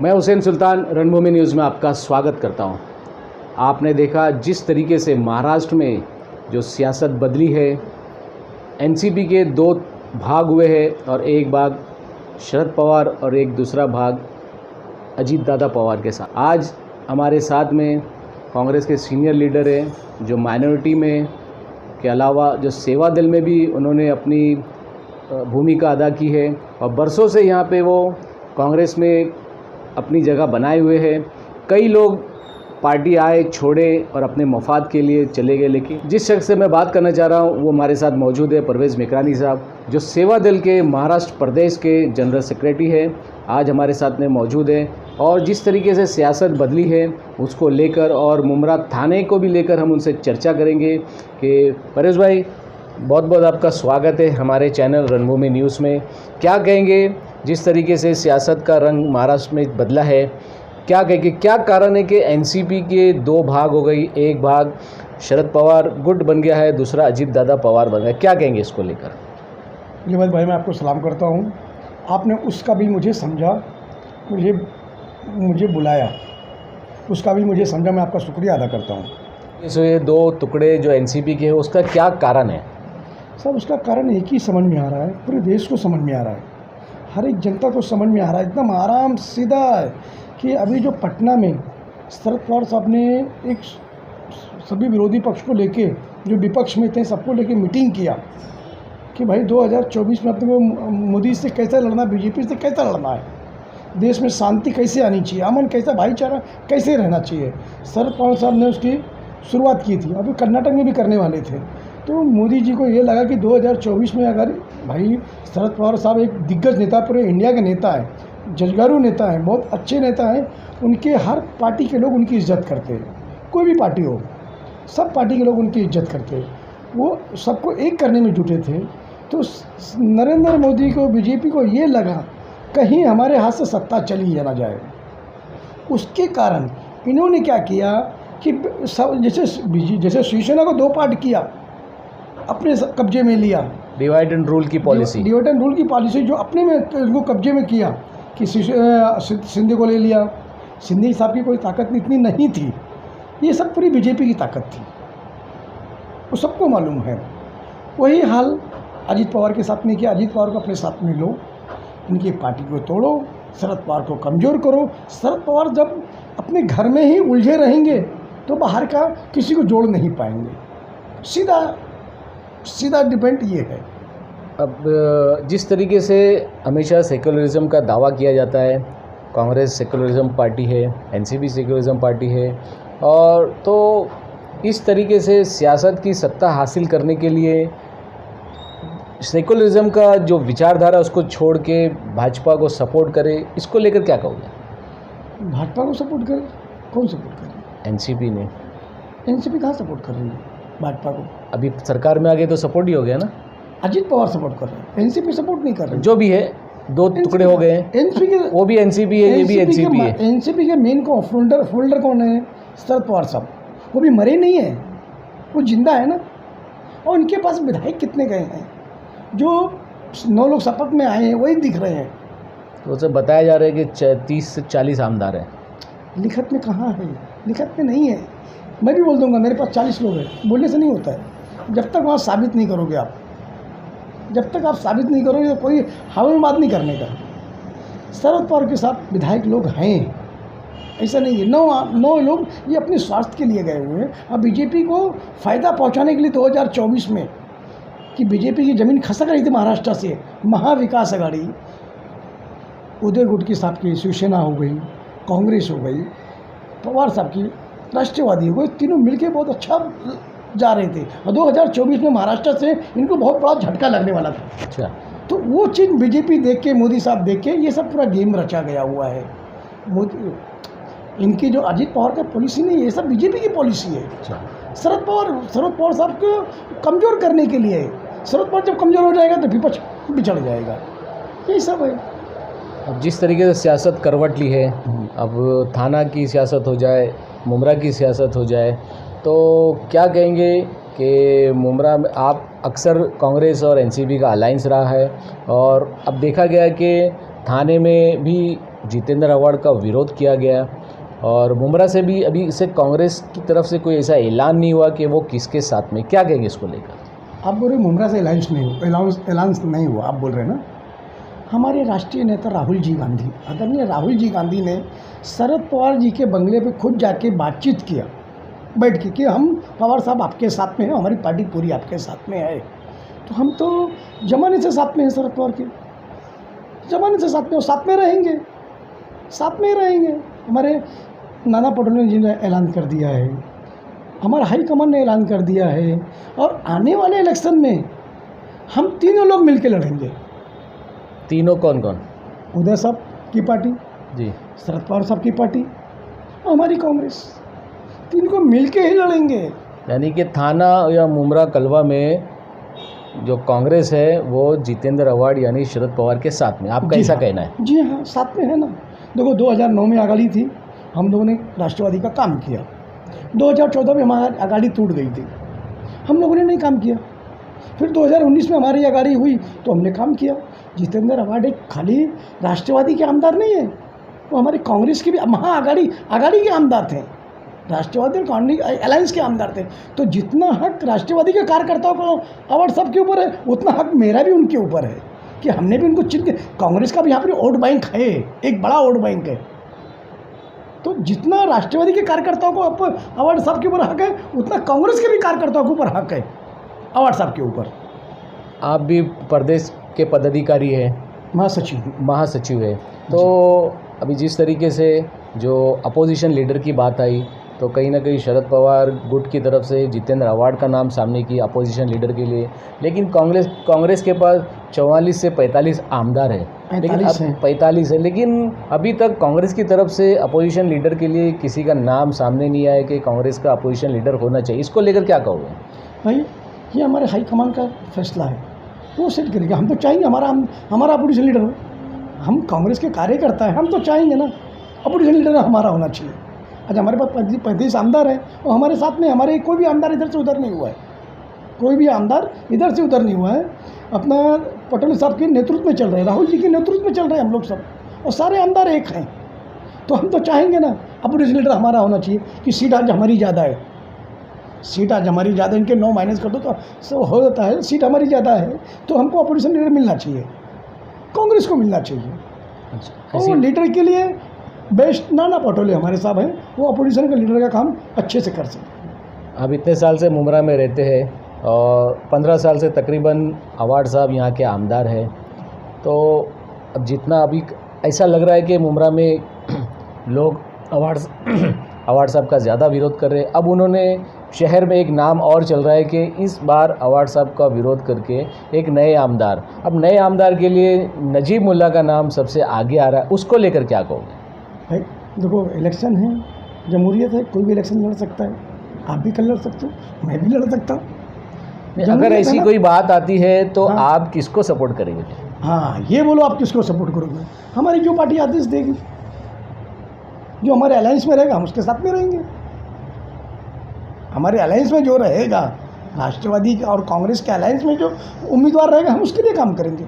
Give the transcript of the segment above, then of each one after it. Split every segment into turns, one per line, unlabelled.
मैं हुसैन सुल्तान रणभूमि न्यूज़ में आपका स्वागत करता हूं। आपने देखा जिस तरीके से महाराष्ट्र में जो सियासत बदली है, एनसीपी के दो भाग हुए हैं और एक भाग शरद पवार और एक दूसरा भाग अजीत दादा पवार के साथ। आज हमारे साथ में कांग्रेस के सीनियर लीडर हैं जो माइनॉरिटी में के अलावा जो सेवा दल में भी उन्होंने अपनी भूमिका अदा की है और बरसों से यहाँ पे वो कांग्रेस में अपनी जगह बनाए हुए हैं। कई लोग पार्टी आए छोड़े और अपने मफाद के लिए चले गए, लेकिन जिस शख्स से मैं बात करना चाह रहा हूँ वो हमारे साथ मौजूद है, परवेज़ मेकरानी साहब, जो सेवा दल के महाराष्ट्र प्रदेश के जनरल सेक्रेटरी है, आज हमारे साथ में मौजूद है। और जिस तरीके से सियासत बदली है उसको लेकर और मुमरा थाने को भी लेकर हम उनसे चर्चा करेंगे। कि परवेज़ भाई, बहुत बहुत आपका स्वागत है हमारे चैनल रणभूमि न्यूज़ में। क्या कहेंगे जिस तरीके से सियासत का रंग महाराष्ट्र में बदला है, क्या कहेंगे, क्या कारण है कि एनसीपी के दो भाग हो गई, एक भाग शरद पवार गुट बन गया है, दूसरा अजीत दादा पवार बन गया, क्या कहेंगे इसको लेकर?
लिबाज भाई, मैं आपको सलाम करता हूँ। आपने उसका भी मुझे समझा, मुझे बुलाया, उसका भी मुझे समझा, मैं आपका शुक्रिया अदा करता हूँ।
सो ये दो टुकड़े जो एनसीपी के हैं उसका क्या कारण है?
सब उसका कारण एक ही समझ में आ रहा है, पूरे देश को समझ में आ रहा है, हर एक जनता को समझ में आ रहा है, एकदम आराम सीधा है कि अभी जो पटना में शरद पवार साहब ने एक सभी विरोधी पक्ष को लेके, जो विपक्ष में थे सबको लेके मीटिंग किया कि भाई 2024 में अपने को मोदी से कैसे लड़ना, बीजेपी से कैसे लड़ना है, देश में शांति कैसे आनी चाहिए, अमन कैसा, भाईचारा कैसे रहना चाहिए। शरद पवार साहब ने उसकी शुरुआत की थी, अभी कर्नाटक में भी करने वाले थे। तो मोदी जी को ये लगा कि 2024 में अगर भाई शरद पवार साहब एक दिग्गज नेता, पूरे इंडिया के नेता है, जजगारू नेता है, बहुत अच्छे नेता हैं, उनके हर पार्टी के लोग उनकी इज्जत करते हैं, कोई भी पार्टी हो, सब पार्टी के लोग उनकी इज्जत करते हैं, वो सबको एक करने में जुटे थे। तो नरेंद्र मोदी को, बीजेपी को ये लगा कहीं हमारे हाथ से सत्ता चली ना जाए। उसके कारण इन्होंने क्या किया कि सब जैसे शिवसेना को दो पार्ट किया, अपने कब्जे में लिया,
डिवाइड एंड रूल की पॉलिसी,
डिवाइड एंड रूल की पॉलिसी जो अपने में उनको कब्जे में किया कि सिंधे को ले लिया। सिंधे साहब की कोई ताकत इतनी नहीं थी, ये सब पूरी बीजेपी की ताकत थी, वो सबको मालूम है। वही हाल अजीत पवार के साथ में किया। अजीत पवार को अपने साथ में लो, इनकी पार्टी को तोड़ो, शरद पवार को कमज़ोर करो। शरद पवार जब अपने घर में ही उलझे रहेंगे तो बाहर का किसी को जोड़ नहीं पाएंगे। सीधा डिपेंड ये है।
अब जिस तरीके से हमेशा सेकुलरिज्म का दावा किया जाता है, कांग्रेस सेकुलरिज्म पार्टी है, एनसीपी सेकुलरिज्म पार्टी है, और तो इस तरीके से सियासत की सत्ता हासिल करने के लिए सेकुलरिज्म का जो विचारधारा उसको छोड़ के भाजपा को सपोर्ट करे, इसको लेकर क्या कहोगे?
भाजपा को सपोर्ट करे? कौन सपोर्ट करे?
एनसीपी ने।
एनसीपी कहाँ सपोर्ट कर रही है भाजपा को?
अभी सरकार में आ गए तो सपोर्ट ही हो गया ना।
अजीत पवार सपोर्ट कर रहे हैं, एनसीपी सपोर्ट नहीं कर रही।
जो भी है, दो टुकड़े हो गए।
एनसीपी के, वो
भी एनसीपी है, ये भी एनसीपी है।
एनसीपी के मेन को फोल्डर कौन है? शरद पवार साहब। वो भी मरे नहीं है, वो जिंदा है ना। और उनके पास विधायक कितने गए हैं? जो 9 लोग शपथ में आए हैं वही दिख रहे हैं।
तो उसे बताया जा रहा है कि 30 से 40 आमदार हैं।
लिखत में कहाँ है? लिखत में नहीं है। मैं भी बोल दूंगा मेरे पास 40 लोग हैं, बोलने से नहीं होता है। जब तक वहाँ साबित नहीं करोगे आप, जब तक आप साबित नहीं करोगे तो कोई हवा में बात नहीं करने का। शरद पवार के साथ विधायक लोग हैं, ऐसा नहीं है। 9 लोग ये अपने स्वास्थ्य के लिए गए हुए हैं। अब बीजेपी को फ़ायदा पहुंचाने के लिए 2024 में कि बीजेपी की ज़मीन खसक रही थी महाराष्ट्र से, महाविकास आघाड़ी, उदय गुटकी साहब की शिवसेना हो गई, कांग्रेस हो गई, पवार साहब की राष्ट्रवादी हो गई, तीनों मिलके बहुत अच्छा जा रहे थे। और 2024 में महाराष्ट्र से इनको बहुत बड़ा झटका लगने वाला था।
अच्छा,
तो वो चीज़ बीजेपी देख के, मोदी साहब देख के, ये सब पूरा गेम रचा गया हुआ है। मोदी, इनकी जो अजीत पवार का पॉलिसी नहीं है, ये सब बीजेपी की पॉलिसी है।
अच्छा,
शरद पवार साहब को कमज़ोर करने के लिए। शरद पवार जब कमज़ोर हो जाएगा तो विपक्ष बिछड़ जाएगा, यही सब है।
अब जिस तरीके से सियासत करवट ली है, अब थाना की सियासत हो जाए, मुमरा की सियासत हो जाए, तो क्या कहेंगे कि मुमरा में आप अक्सर कांग्रेस और एनसीपी का अलायंस रहा है, और अब देखा गया कि थाने में भी जितेंद्र आव्हाड का विरोध किया गया और मुमरा से भी अभी इसे कांग्रेस की तरफ से कोई ऐसा ऐलान नहीं हुआ कि वो किसके साथ में, क्या कहेंगे इसको लेकर?
आप बोल रहे मुमरा से ऐलान नहीं हुआ, आप बोल रहे हैं ना। हमारे राष्ट्रीय नेता राहुल जी गांधी, आदरणीय राहुल जी गांधी ने शरद पवार जी के बंगले पे खुद जाके बातचीत किया बैठ के कि हम पवार साहब आपके साथ में हैं, हमारी पार्टी पूरी आपके साथ में है। तो हम तो जमाने से साथ में हैं शरद पवार के, जमाने से साथ में, और साथ में रहेंगे, साथ में ही रहेंगे। हमारे नाना पटोले जी ने ऐलान कर दिया है, हमारा हाईकमान ने ऐलान कर दिया है, और आने वाले इलेक्शन में हम तीनों लोग मिलकर लड़ेंगे।
तीनों कौन कौन?
उदय साहब की पार्टी
जी,
शरद पवार साहब की पार्टी और हमारी कांग्रेस, तीन को मिलके ही लड़ेंगे।
यानी कि थाना या मुमरा कलवा में जो कांग्रेस है वो जितेंद्र आव्हाड यानी शरद पवार के साथ में, आपका ऐसा कहना है?
जी हाँ, साथ में है ना। देखो 2009 में अगाड़ी थी, हम लोगों ने राष्ट्रवादी का काम किया। 2014 में हमारी अगाड़ी टूट गई थी, हम लोगों ने नहीं काम किया। फिर 2019 में हमारी अगाड़ी हुई तो हमने काम किया। जितेंद्र आव्हाड एक खाली राष्ट्रवादी के आमदार नहीं है, वो हमारी कांग्रेस की भी महाअगाड़ी के आमदार थे, राष्ट्रवादी और कांग्रेस अलायंस के आमदार थे। तो जितना हक राष्ट्रवादी के कार्यकर्ताओं को आव्हाड साहब के ऊपर है, उतना हक मेरा भी उनके ऊपर है कि हमने भी उनको चिन्ह, कांग्रेस का भी यहाँ पर वोट बैंक है, एक बड़ा वोट बैंक है। तो जितना राष्ट्रवादी के कार्यकर्ताओं को आव्हाड साहब के ऊपर हक है, उतना कांग्रेस के भी कार्यकर्ताओं के ऊपर हक है आव्हाड साहब के ऊपर।
आप भी प्रदेश के पदाधिकारी हैं, महासचिव है, तो अभी जिस तरीके से जो अपोजिशन लीडर की बात आई तो कहीं ना कहीं शरद पवार गुट की तरफ से जितेंद्र आव्हाड का नाम सामने किया अपोजिशन लीडर के लिए, लेकिन कांग्रेस के पास 44 से 45 आमदार है, लेकिन अब 45 है, लेकिन अभी तक कांग्रेस की तरफ से अपोजिशन लीडर के लिए किसी का नाम सामने नहीं आया कि कांग्रेस का अपोजिशन लीडर होना चाहिए। इसको लेकर क्या कहोगे?
भाई ये हमारे हाईकमान का फैसला है, वो सेट करेंगे। हम तो चाहेंगे हमारा अपोजिशन लीडर हो, हम कांग्रेस के कार्यकर्ता हैं, हम तो चाहेंगे ना अपोजिशन लीडर हमारा होना चाहिए। अच्छा, हमारे पास 35 आमदार हैं और हमारे साथ में हमारे कोई भी आमदार इधर से उधर नहीं हुआ है, कोई भी आमदार इधर से उधर नहीं हुआ है। अपना पटेल साहब के नेतृत्व में चल रहे हैं, राहुल जी के नेतृत्व में चल रहे हैं हम लोग सब, और सारे आमदार एक हैं। तो हम तो चाहेंगे ना अपोजिशन लीडर हमारा होना चाहिए कि सीट आज हमारी ज़्यादा है, सीट आज हमारी ज़्यादा, इनके 9 माइनस कर दो तो सब हो जाता है, सीट हमारी ज़्यादा है तो हमको अपोजिशन लीडर मिलना चाहिए, कांग्रेस को मिलना चाहिए।
अच्छा,
और लीडर के लिए बेस्ट नाना पटोले हमारे साहब हैं, वो अपोजिशन के लीडर का काम अच्छे से कर सकते।
अब इतने साल से मुमरा में रहते हैं और 15 साल से तकरीबन आव्हाड साहब यहाँ के आमदार हैं, तो अब जितना अभी ऐसा लग रहा है कि मुमरा में लोग आव्हाड साहब का ज़्यादा विरोध कर रहे हैं। अब उन्होंने शहर में एक नाम और चल रहा है कि इस बार आव्हाड साहब का विरोध करके एक नए आमदार, अब नए आमदार के लिए नजीब मुल्ला का नाम सबसे आगे आ रहा है, उसको लेकर क्या कहोगे?
भाई देखो, इलेक्शन है, जमहूरियत है, कोई भी इलेक्शन लड़ सकता है, आप भी कल लड़ सकते हो, मैं भी लड़ सकता हूँ।
अगर ऐसी कोई बात आती है तो हाँ, आप किसको सपोर्ट करेंगे?
हाँ, ये बोलो आप किसको सपोर्ट करोगे? हमारी जो पार्टी आदेश देगी, जो हमारे अलायंस में रहेगा हम उसके साथ में रहेंगे। हमारे अलायंस में जो रहेगा, राष्ट्रवादी और कांग्रेस के अलायंस में जो उम्मीदवार रहेगा, हम उसके लिए काम करेंगे।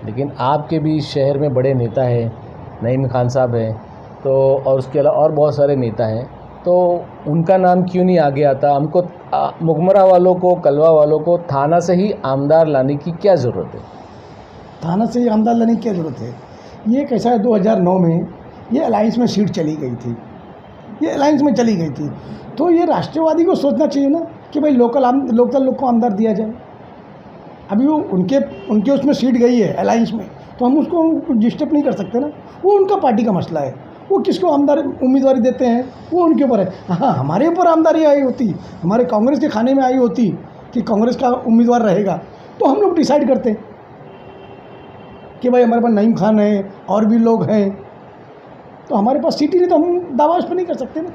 लेकिन आपके भी शहर में बड़े नेता हैं, नईम खान साहब हैं, तो और उसके अलावा और बहुत सारे नेता हैं, तो उनका नाम क्यों नहीं आगे आता? हमको मुगमरा वालों को, कलवा वालों को थाना से ही आमदार लाने की क्या ज़रूरत है?
थाना से ही आमदार लाने की क्या ज़रूरत है? ये कैसा है, 2009 में ये अलायंस में सीट चली गई थी, ये अलायंस में चली गई थी, तो ये राष्ट्रवादी को सोचना चाहिए ना कि भाई लोकल लोग को आमदार दिया जाए। अभी वो उनके उसमें सीट गई है अलायंस में, तो हम उसको डिस्टर्ब नहीं कर सकते ना, वो उनका पार्टी का मसला है, वो किसको आमदार उम्मीदवारी देते हैं वो उनके ऊपर है। हाँ, हमारे ऊपर आमदारी आई होती, हमारे कांग्रेस के खाने में आई होती कि कांग्रेस का उम्मीदवार रहेगा, तो हम लोग डिसाइड करते कि भाई हमारे पास नईम खान है और भी लोग हैं, तो हमारे पास सीट ही नहीं, तो हम दावा उस पर नहीं कर सकते ना।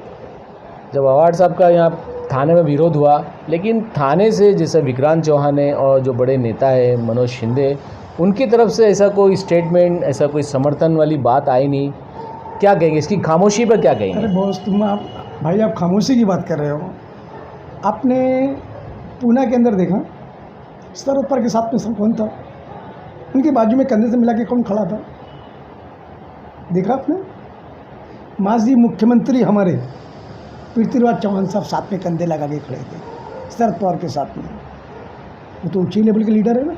जब आव्हाड साहब का यहाँ थाने में विरोध हुआ, लेकिन थाने से जैसे विक्रांत चौहान है और जो बड़े नेता है मनोज शिंदे, उनकी तरफ से ऐसा कोई स्टेटमेंट, ऐसा कोई समर्थन वाली बात आई नहीं, क्या कहेंगे इसकी खामोशी पर? क्या कहेंगे?
अरे बॉस, भाई आप खामोशी की बात कर रहे हो। आपने पूना के अंदर देखा शरद पवार के साथ में कौन था? उनके बाजू में कंधे से मिला के कौन खड़ा था? देखा आपने? माजी मुख्यमंत्री हमारे पृथ्वीराज चौहान साहब साथ में कंधे लगा के खड़े थे शरद पवार के साथ में। वो तो ऊंची लेवल के लीडर है ना।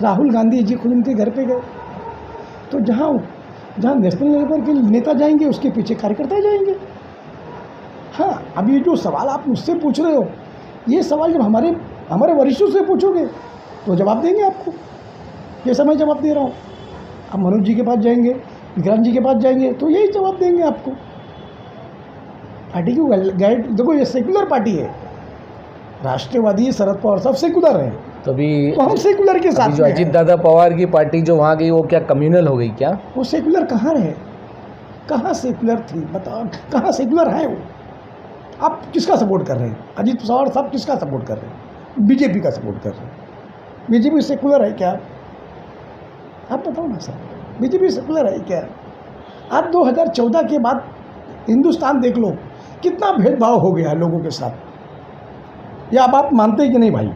राहुल गांधी जी खुद उनके घर पे गए। तो जहाँ नेशनल लेवल के नेता जाएंगे उसके पीछे कार्यकर्ता जाएंगे। हाँ, अब ये जो सवाल आप मुझसे पूछ रहे हो, ये सवाल जब हमारे वरिष्ठों से पूछोगे तो जवाब देंगे आपको, जैसा मैं जवाब दे रहा हूँ। आप मनोज जी के पास जाएंगे, विक्रांत जी के पास जाएंगे तो यही जवाब देंगे आपको। पार्टी की गाइड देखो, ये सेकुलर पार्टी है, राष्ट्रवादी शरद पवार साहब सेकुलर है,
तो
हम सेकुलर के साथ
जो
में
अजीत
हैं।
दादा पवार की पार्टी जो वहाँ गई वो क्या कम्युनल हो गई क्या?
वो सेकुलर कहाँ रहे? कहाँ सेकुलर थी बताओ? कहाँ सेकुलर है वो? आप किसका सपोर्ट कर रहे हैं? अजीत पवार साहब किसका सपोर्ट कर रहे हैं? बीजेपी का सपोर्ट कर रहे हैं। बीजेपी सेकुलर है क्या? आप बताओ ना सर, बीजेपी सेकुलर है क्या? आज 2014 के बाद हिंदुस्तान देख लो, कितना भेदभाव हो गया है लोगों के साथ। या आप मानते हैं कि नहीं भाई?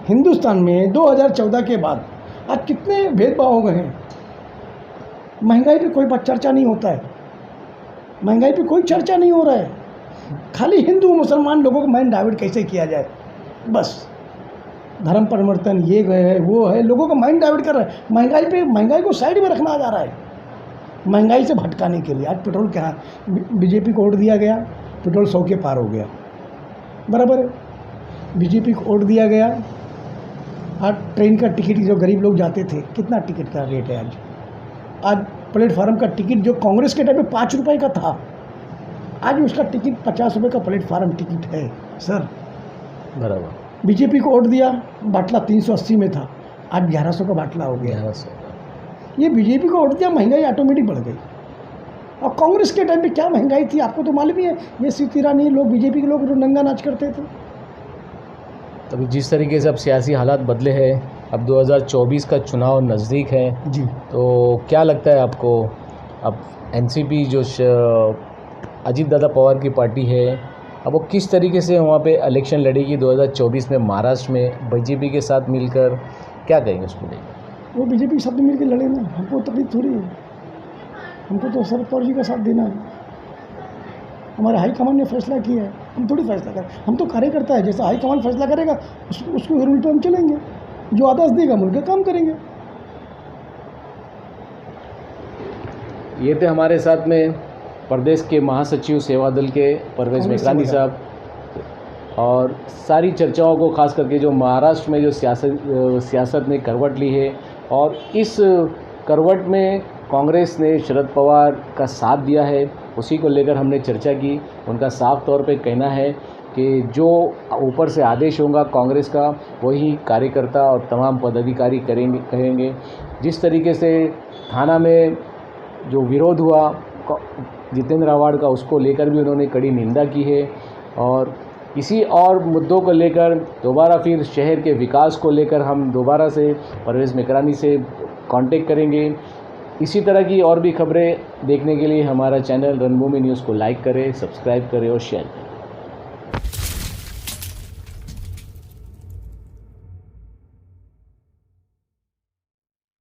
हिंदुस्तान में 2014 के बाद आज कितने भेदभाव हो गए हैं। महंगाई पे कोई चर्चा नहीं होता है, महंगाई पे कोई चर्चा नहीं हो रहा है। खाली हिंदू मुसलमान लोगों को माइंड डाइवर्ट कैसे किया जाए, बस धर्म परिवर्तन ये गए है वो है, लोगों का माइंड डाइवर्ट कर रहा है। महंगाई को साइड में रखना जा रहा है, महंगाई से भटकाने के लिए। आज पेट्रोल क्या, बीजेपी को वोट दिया गया, पेट्रोल 100 के पार हो गया, बराबर है। बीजेपी को वोट दिया गया, आज ट्रेन का टिकट जो गरीब लोग जाते थे, कितना टिकट का रेट है आज प्लेटफार्म का टिकट जो कांग्रेस के टाइम में 5 रुपये का था, आज उसका टिकट 50 रुपये का प्लेटफार्म टिकट है सर,
बराबर।
बीजेपी को वोट दिया, बाटला 380 में था, आज 1100 का बाटला हो गया।
1100।
ये बीजेपी को वोट दिया, महंगाई ऑटोमेटिक बढ़ गई। और कांग्रेस के टाइम पे क्या महंगाई थी आपको तो मालूम ही है। ये स्मृति ईरानी लोग, बीजेपी के लोग जो नंगा नाच करते थे।
तभी जिस तरीके से अब सियासी हालात बदले हैं, अब 2024 का चुनाव नज़दीक है
जी,
तो क्या लगता है आपको, अब एनसीपी जो अजीत दादा पवार की पार्टी है, अब वो किस तरीके से वहाँ पे इलेक्शन लड़ेगी 2024 में महाराष्ट्र में बीजेपी के साथ मिलकर, क्या कहेंगे उसको लेकर?
वो बीजेपी के साथ मिल के लड़े ना, हमको तकलीफ थोड़ी है, हमको तो शरद पवार जी का साथ देना है। हमारे हाईकमान ने फैसला किया है, हम थोड़ी फैसला करें, हम तो कार्यकर्ता है। जैसा हाईकमान फैसला करेगा उसको उल्टे हम चलेंगे, जो आदेश देगा हम उनके काम करेंगे।
ये थे हमारे साथ में प्रदेश के महासचिव सेवा दल के परवेज मेकरानी साहब, और सारी चर्चाओं को खास करके जो महाराष्ट्र में जो सियासत ने करवट ली है, और इस करवट में कांग्रेस ने शरद पवार का साथ दिया है, उसी को लेकर हमने चर्चा की। उनका साफ तौर पे कहना है कि जो ऊपर से आदेश होगा कांग्रेस का, वही कार्यकर्ता और तमाम पदाधिकारी करेंगे। जिस तरीके से थाना में जो विरोध हुआ जितेंद्र आव्हाड का, उसको लेकर भी उन्होंने कड़ी निंदा की है। और इसी और मुद्दों को लेकर दोबारा फिर शहर के विकास को लेकर हम दोबारा से परवेज मेकरानी से कांटेक्ट करेंगे। इसी तरह की और भी खबरें देखने के लिए हमारा चैनल रणभूमि न्यूज़ को लाइक करें, सब्सक्राइब करें और शेयर करें।